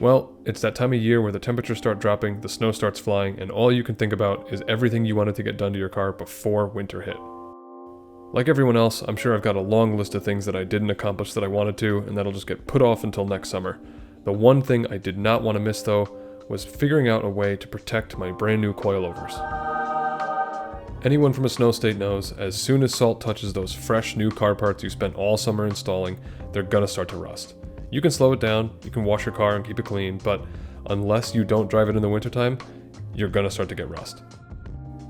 Well, it's that time of year where the temperatures start dropping, the snow starts flying, and all you can think about is everything you wanted to get done to your car before winter hit. Like everyone else, I'm sure I've got a long list of things that I didn't accomplish that I wanted to, and that'll just get put off until next summer. The one thing I did not want to miss though was figuring out a way to protect my brand new coilovers. Anyone from a snow state knows as soon as salt touches those fresh new car parts you spent all summer installing, they're gonna start to rust. You can slow it down, you can wash your car and keep it clean, but unless you don't drive it in the wintertime, you're gonna start to get rust.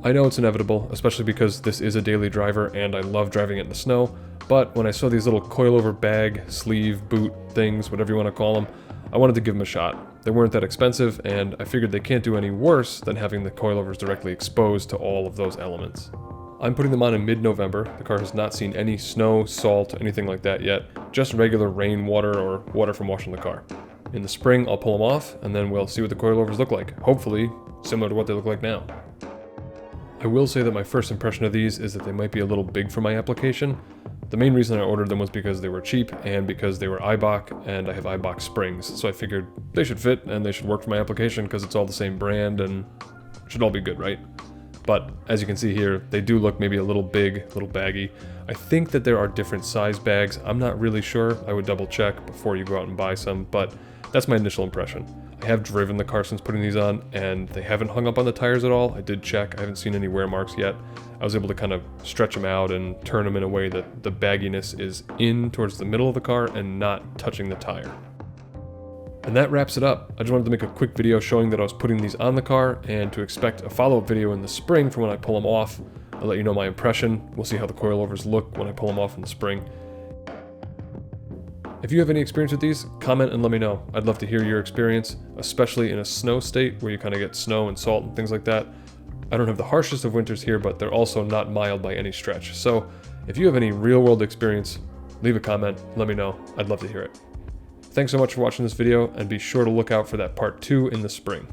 I know it's inevitable, especially because this is a daily driver and I love driving it in the snow, but when I saw these little coilover bag, sleeve, boot things, whatever you want to call them, I wanted to give them a shot. They weren't that expensive, and I figured they can't do any worse than having the coilovers directly exposed to all of those elements. I'm putting them on in mid-November. The car has not seen any snow, salt, anything like that yet, just regular rain water or water from washing the car. In the spring, I'll pull them off, and then we'll see what the coilovers look like, hopefully similar to what they look like now. I will say that my first impression of these is that they might be a little big for my application. The main reason I ordered them was because they were cheap and because they were Eibach and I have Eibach Springs, so I figured they should fit and they should work for my application because it's all the same brand and it should all be good, right? But as you can see here, they do look maybe a little big, a little baggy. I think that there are different size bags. I'm not really sure. I would double check before you go out and buy some, but that's my initial impression. I have driven the car since putting these on, and they haven't hung up on the tires at all. I did check. I haven't seen any wear marks yet. I was able to kind of stretch them out and turn them in a way that the bagginess is in towards the middle of the car and not touching the tire. And that wraps it up. I just wanted to make a quick video showing that I was putting these on the car and to expect a follow-up video in the spring for when I pull them off. I'll let you know my impression. We'll see how the coilovers look when I pull them off in the spring. If you have any experience with these, comment and let me know. I'd love to hear your experience, especially in a snow state where you kind of get snow and salt and things like that. I don't have the harshest of winters here, but they're also not mild by any stretch. So if you have any real-world experience, leave a comment, let me know. I'd love to hear it. Thanks so much for watching this video, and be sure to look out for that part 2 in the spring.